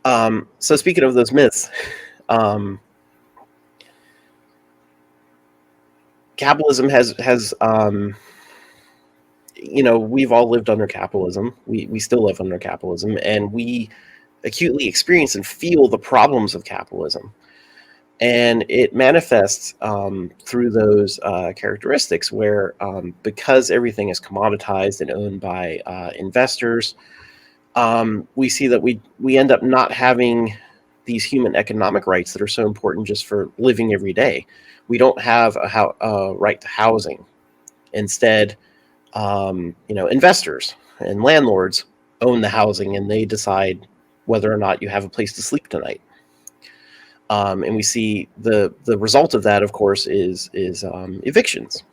So speaking of those myths, capitalism has we've all lived under capitalism. We still live under capitalism, and we acutely experience and feel the problems of capitalism. And it manifests through those characteristics where, because everything is commoditized and owned by investors, we see that we end up not having these human economic rights that are so important just for living every day. We don't have a right to housing. Instead, investors and landlords own the housing, and they decide whether or not you have a place to sleep tonight. And we see the result of that, of course, is evictions.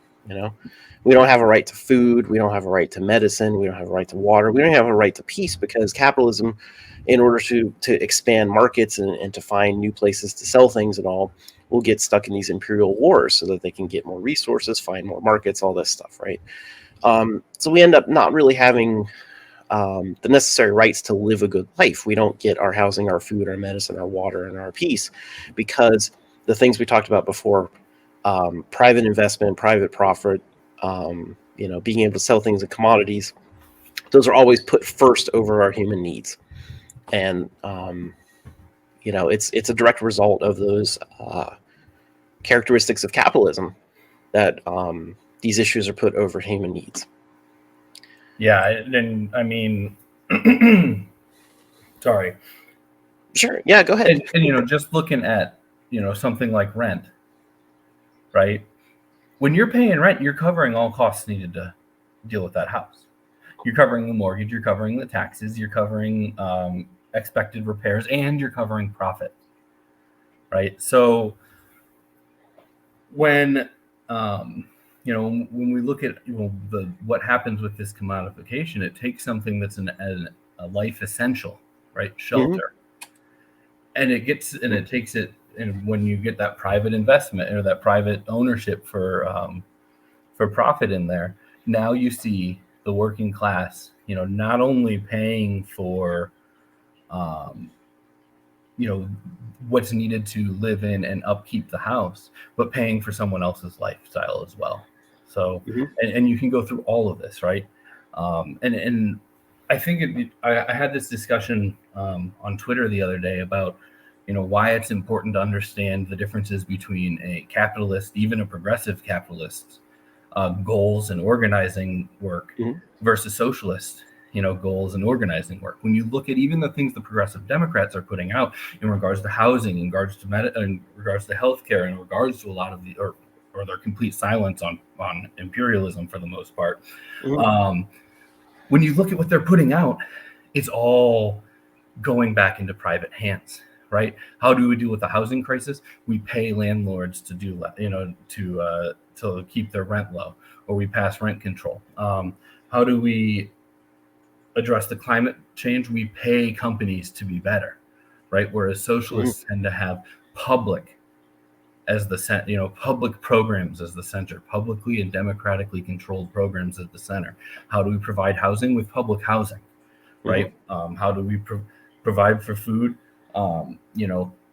We don't have a right to food. We don't have a right to medicine. We don't have a right to water. We don't have a right to peace, because capitalism, in order to expand markets and to find new places to sell things and all, will get stuck in these imperial wars so that they can get more resources, find more markets, all this stuff, right? So we end up not really having the necessary rights to live a good life. We don't get our housing, our food, our medicine, our water, and our peace, because the things we talked about before, private investment, private profit, being able to sell things and commodities, those are always put first over our human needs. And, it's a direct result of those characteristics of capitalism that these issues are put over human needs. Yeah, and I mean, sorry. Sure. Yeah, go ahead. And just looking at, something like rent, right? When you're paying rent, you're covering all costs needed to deal with that house. You're covering the mortgage, you're covering the taxes, you're covering expected repairs, and you're covering profit, right? So when when we look at what happens with this commodification, it takes something that's a life essential, right? Shelter, and it takes it, and when you get that private investment or that private ownership for profit in there, now you see the working class, not only paying for what's needed to live in and upkeep the house, but paying for someone else's lifestyle as well. So, and you can go through all of this, right? And I think I had this discussion on Twitter the other day about, why it's important to understand the differences between a capitalist, even a progressive capitalist, goals and organizing work versus socialist, goals and organizing work. When you look at even the things the progressive Democrats are putting out in regards to housing, in regards to in regards to healthcare, in regards to a lot of the or their complete silence on imperialism for the most part. When you look at what they're putting out, it's all going back into private hands, right? How do we deal with the housing crisis? We pay landlords to do, to keep their rent low, or we pass rent control. How do we address the climate change? We pay companies to be better, right? Whereas socialists tend to have public as the public programs as the center, publicly and democratically controlled programs at the center. How do we provide housing? With public housing, right? How do we provide for food?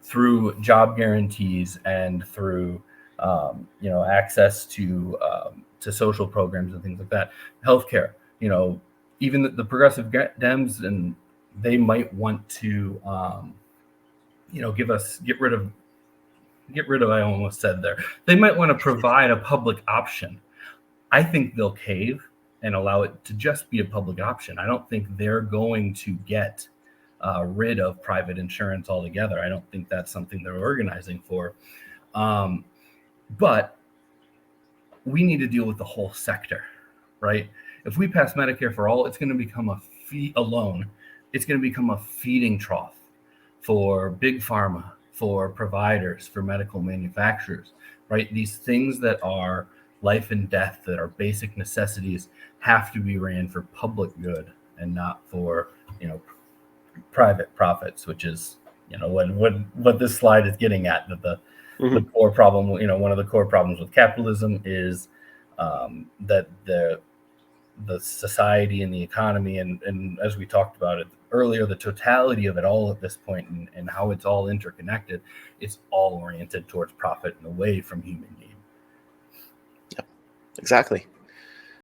Through job guarantees and through access to social programs and things like that. Healthcare, even the progressive Dems, and they might want to get rid of, I almost said there. They might want to provide a public option. I think they'll cave and allow it to just be a public option. I don't think they're going to get rid of private insurance altogether. I don't think that's something they're organizing for. But we need to deal with the whole sector, right? If we pass Medicare for all, it's going to become it's going to become a feeding trough for big pharma, for providers, for medical manufacturers, right? These things that are life and death, that are basic necessities, have to be ran for public good and not for, private profits, which is, what this slide is getting at, that the core problem, one of the core problems with capitalism is that the society and the economy, and as we talked about it earlier, the totality of it all at this point, and how it's all interconnected, it's all oriented towards profit and away from human need. Yep, exactly.